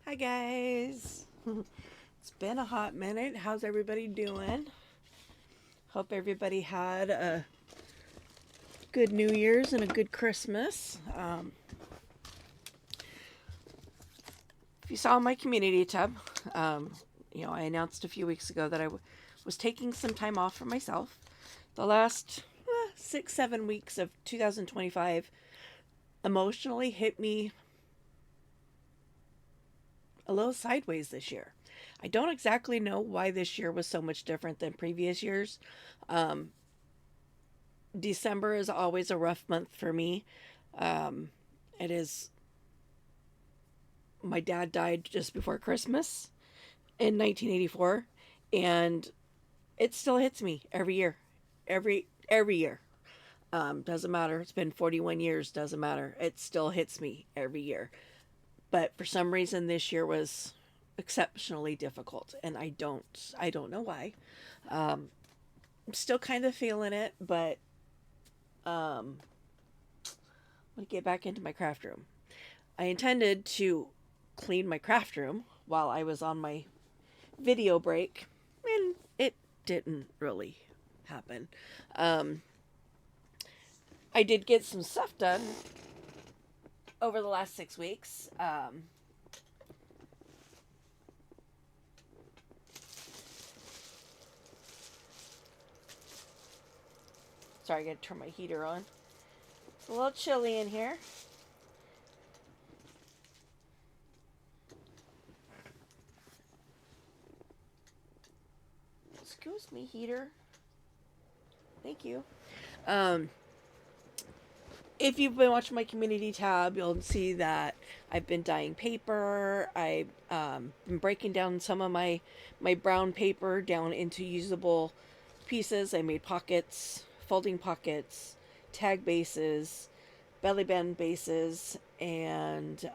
Hi guys. It's been a hot minute. How's everybody doing? Hope everybody had a good New Year's and a good Christmas. If you saw my community tab, um, I announced a few weeks ago that was taking some time off for myself. The last 6, 7 weeks of 2025 emotionally hit me a little sideways this year. I don't exactly know why this year was so much different than previous years. Um, December is always a rough month for me. Um, it is. My dad died just before Christmas in 1984, and it still hits me every year, every year. Doesn't matter. It's been 41 years. Doesn't matter. It still hits me every year. But for some reason, this year was exceptionally difficult, and I don't know why. I'm still kind of feeling it, but um, I'm gonna get back into my craft room. I intended to clean my craft room while I was on my video break, and it didn't really happen. Um, I did get some stuff done over the last 6 weeks. Sorry, I gotta turn my heater on. It's a little chilly in here. Excuse me, heater. Thank you. Um, if you've been watching my community tab, you'll see that I've been dyeing paper. I've been breaking down some of my brown paper down into usable pieces. I made pockets, folding pockets, tag bases, belly band bases, and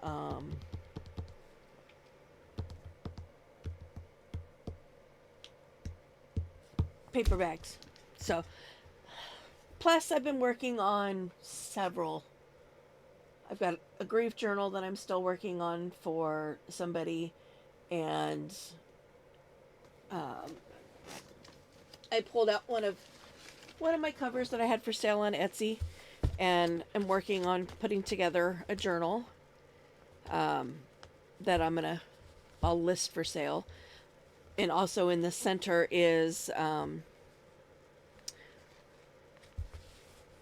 paper bags. So, plus I've been working on several. I've got a grief journal that I'm still working on for somebody, and um, I pulled out one of my covers that I had for sale on Etsy, and I'm working on putting together a journal um, that I'll list for sale. And also in the center is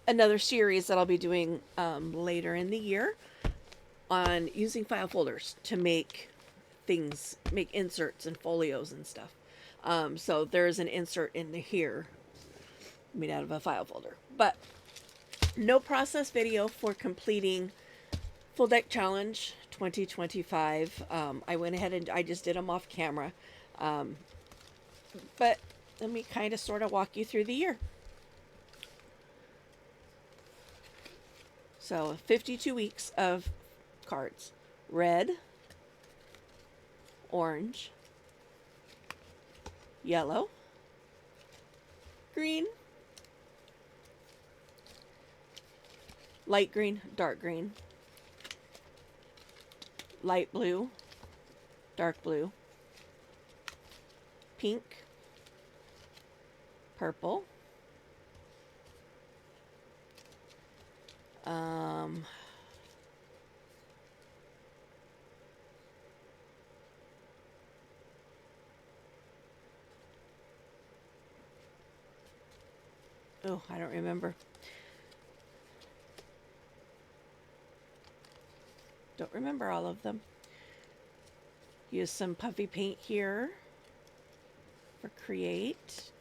another series that I'll be doing later in the year on using file folders to make inserts and folios and stuff. So there's an insert in here made out of a file folder. But no process video for completing Full Deck Challenge 2025. I went ahead and I just did them off camera. Um, but let me kind of sort of walk you through the year. So 52 weeks of cards. Red, orange, yellow, green, light green, dark green, light blue, dark blue, pink, purple, um, oh, I don't remember. Don't remember all of them. Use some puffy paint here for create.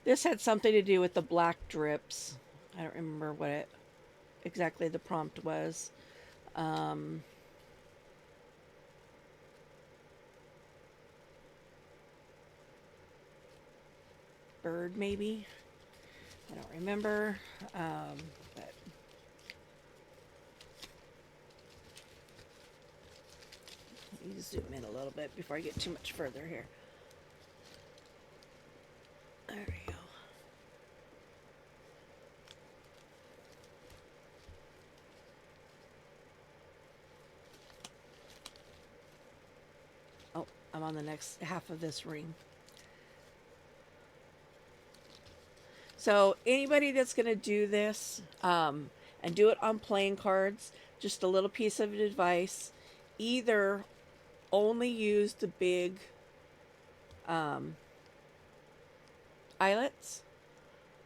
This had something to do with the black drips. I don't remember what it exactly the prompt was. Um, Bird maybe. I don't remember. But let me zoom in a little bit before I get too much further here. There we go. I'm on the next half of this ring. So anybody that's going to do this and do it on playing cards, just a little piece of advice: either only use the big eyelets,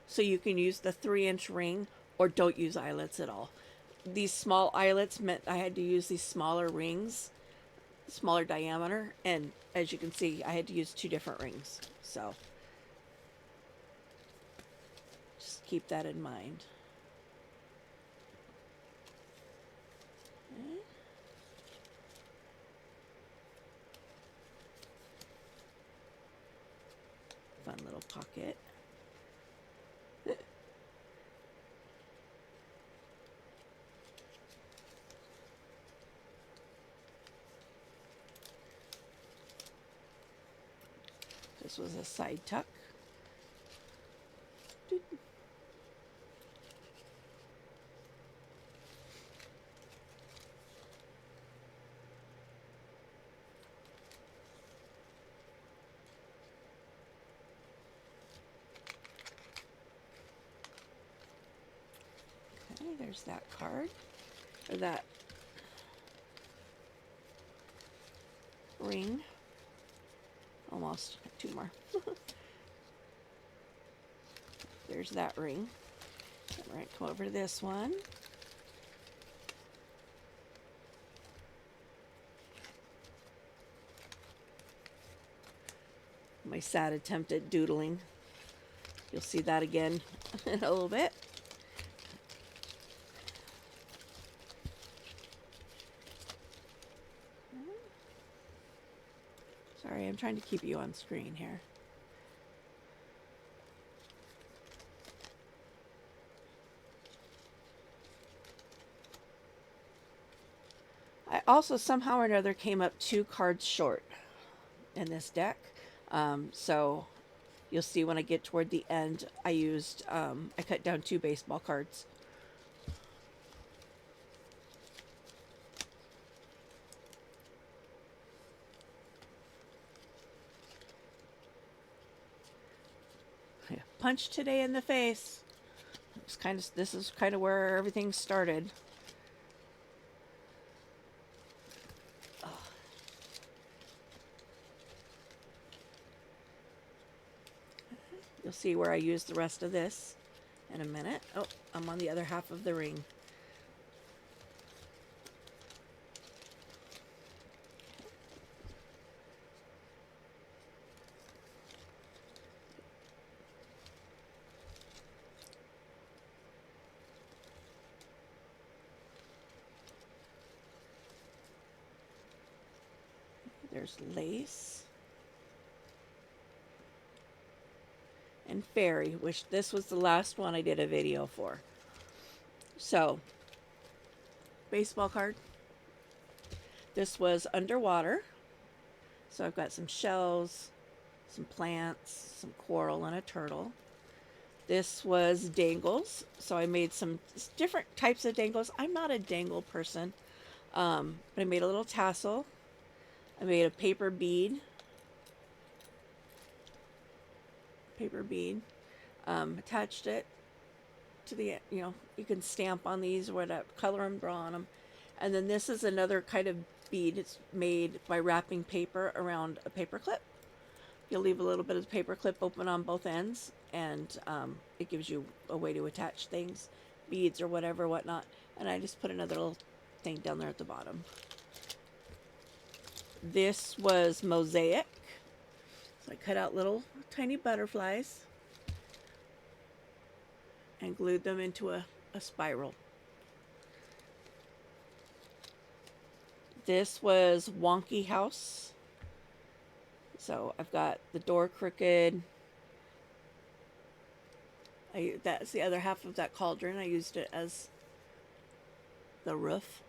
so you can use the 3-inch ring, or don't use eyelets at all. These small eyelets meant I had to use these smaller rings, smaller diameter, and as you can see, I had to use 2 different rings. So just keep that in mind. Okay. Fun little pocket. This was a side tuck. Okay, there's that card, or that ring. Almost. 2 more. There's that ring. All right, come over to this one. My sad attempt at doodling. You'll see that again in a little bit. Sorry, I'm trying to keep you on screen here. I also somehow or another came up 2 cards short in this deck. So you'll see when I get toward the end, I cut down 2 baseball cards. Yeah, punch today in the face. This is kind of where everything started. You'll see where I use the rest of this in a minute. Oh, I'm on the other half of the ring. There's lace. And fairy, which this was the last one I did a video for. So, baseball card. This was underwater. So I've got some shells, some plants, some coral, and a turtle. This was dangles. So I made some different types of dangles. I'm not a dangle person, but I made a little tassel. I made a paper bead. Attached it to the, you can stamp on these or whatever, color them, draw on them. And then this is another kind of bead. It's made by wrapping paper around a paper clip. You'll leave a little bit of the paper clip open on both ends, and it gives you a way to attach things, beads or whatnot. And I just put another little thing down there at the bottom. This was mosaic. So I cut out little tiny butterflies and glued them into a spiral. This was wonky house. So I've got the door crooked. That's the other half of that cauldron. I used it as the roof.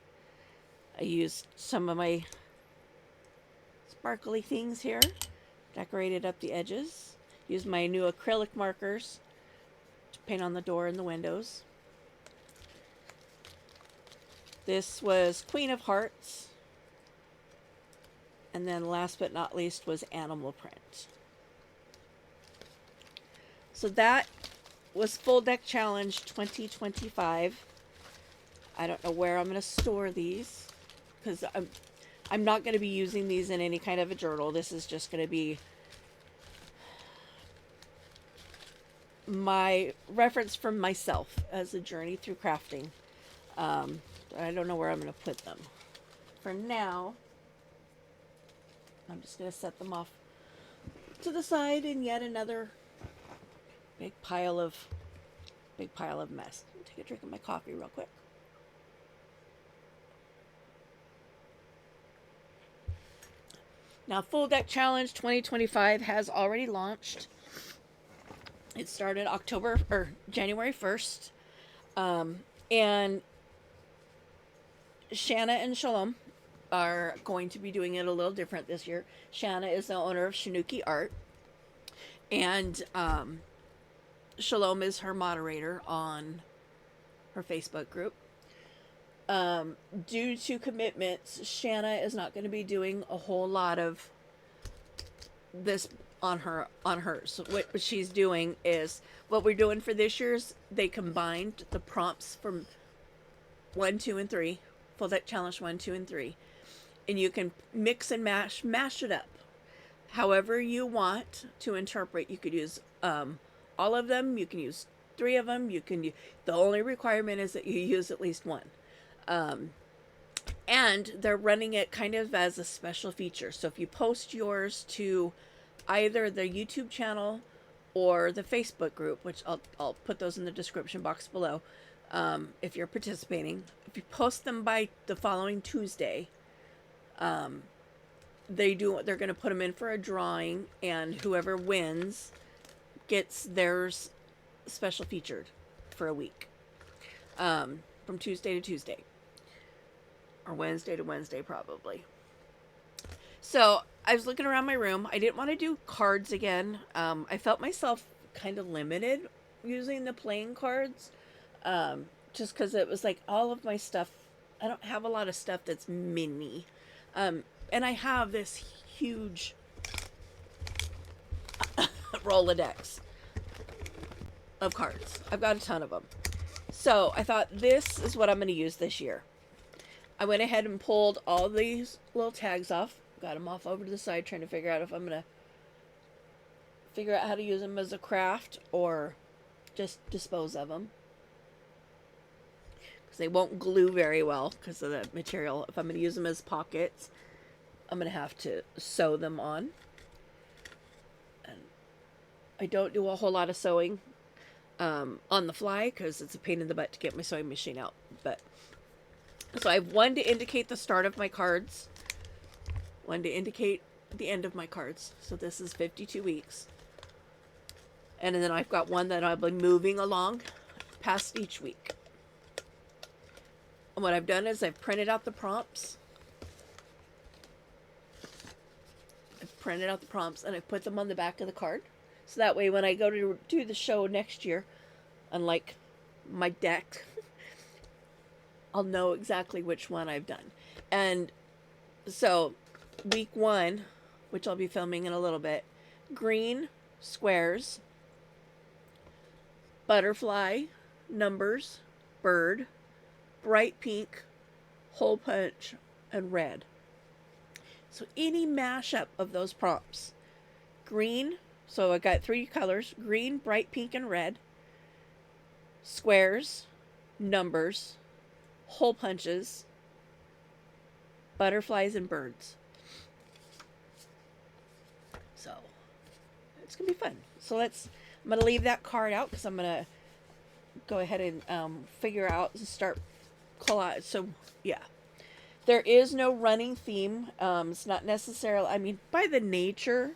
I used some of my sparkly things here, decorated up the edges. Used my new acrylic markers to paint on the door and the windows. This was Queen of Hearts. And then last but not least was animal print. So that was Full Deck Challenge 2025. I don't know where I'm going to store these because I'm not going to be using these in any kind of a journal. This is just going to be my reference from myself as a journey through crafting. I don't know where I'm going to put them. For now, I'm just going to set them off to the side in yet another big pile of mess. Take a drink of my coffee real quick. Now, Full Deck Challenge 2025 has already launched. It started January 1st. And Shanna and Shalom are going to be doing it a little different this year. Shanna is the owner of Shinuki Art. And Shalom is her moderator on her Facebook group. Due to commitments, Shanna is not going to be doing a whole lot of this on hers. What she's doing is what we're doing for this year's. They combined the prompts from 1, 2, and 3, Full Deck Challenge 1, 2, and 3, and you can mix and mash it up, however you want to interpret. You could use all of them. You can use 3 of them. The only requirement is that you use at least one. And they're running it kind of as a special feature. So if you post yours to either the YouTube channel or the Facebook group, which I'll put those in the description box below, if you're participating, if you post them by the following Tuesday, they're going to put them in for a drawing, and whoever wins gets theirs special featured for a week, from Tuesday to Tuesday. Or Wednesday to Wednesday, probably. So I was looking around my room. I didn't want to do cards again. I felt myself kind of limited using the playing cards. Just because it was like all of my stuff. I don't have a lot of stuff that's mini. And I have this huge Rolodex of cards. I've got a ton of them. So I thought this is what I'm going to use this year. I went ahead and pulled all these little tags off. Got them off over to the side, trying to figure out if I'm going to figure out how to use them as a craft or just dispose of them. Because they won't glue very well because of the material. If I'm going to use them as pockets, I'm going to have to sew them on. And I don't do a whole lot of sewing on the fly because it's a pain in the butt to get my sewing machine out. But so I have one to indicate the start of my cards, one to indicate the end of my cards. So this is 52 weeks. And then I've got one that I'll be moving along past each week. And what I've done is I've printed out the prompts. And I've put them on the back of the card. So that way when I go to do the show next year, unlike my deck, I'll know exactly which one I've done. And so week 1, which I'll be filming in a little bit, green squares, butterfly, numbers, bird, bright pink, hole punch, and red. So any mashup of those prompts. Green, so I got 3 colors, green, bright pink, and red. Squares, numbers, hole punches, butterflies, and birds. So it's gonna be fun. So I'm gonna leave that card out because I'm gonna go ahead and figure out and start collage. So yeah, there is no running theme. It's not necessarily, I mean, by the nature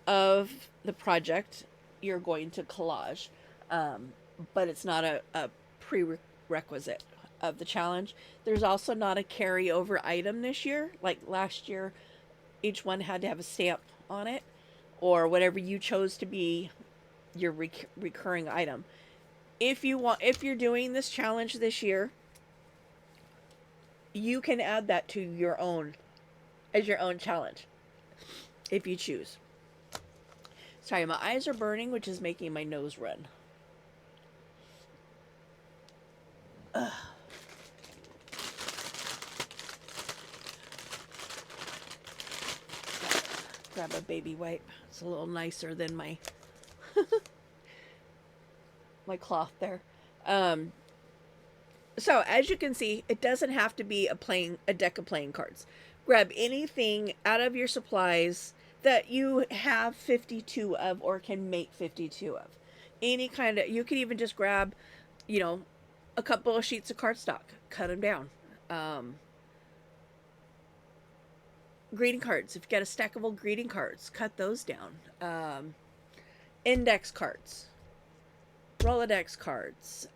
of the project, you're going to collage, but it's not a prerequisite of the challenge. There's also not a carryover item this year. Like last year, each one had to have a stamp on it, or whatever you chose to be your recurring item. If you're doing this challenge this year, you can add that to your own challenge. if you choose. Sorry, my eyes are burning, which is making my nose run. Ugh. Grab a baby wipe. It's a little nicer than my my cloth there. So as you can see, it doesn't have to be a deck of playing cards. Grab anything out of your supplies that you have 52 of or can make 52 of. Any kind of, you can even just grab, you know, a couple of sheets of cardstock, cut them down. Greeting cards, if you got a stack of old greeting cards, cut those down. Index cards, Rolodex cards,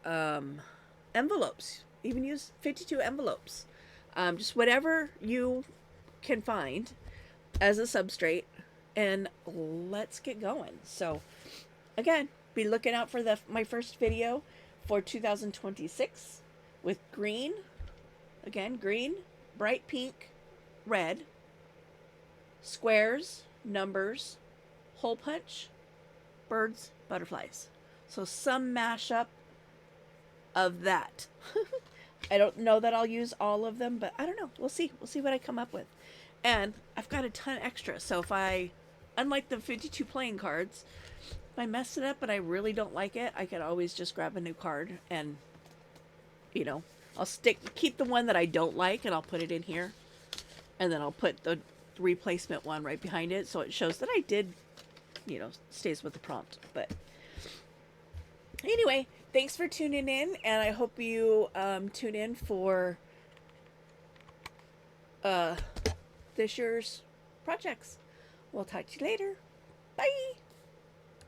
envelopes, even use 52 envelopes. Just whatever you can find as a substrate, and let's get going. So again, be looking out for my first video for 2026 with green, again, green, bright pink, red, squares, numbers, hole punch, birds, butterflies. So some mashup of that. I don't know that I'll use all of them, but I don't know. We'll see. We'll see what I come up with. And I've got a ton extra. So if I, unlike the 52 playing cards, if I mess it up and I really don't like it, I can always just grab a new card and, you know, I'll keep the one that I don't like and I'll put it in here. And then I'll put the replacement one right behind it so it shows that I did, you know, stays with the prompt. But anyway, thanks for tuning in, and I hope you tune in for this year's projects. We'll talk to you later. Bye!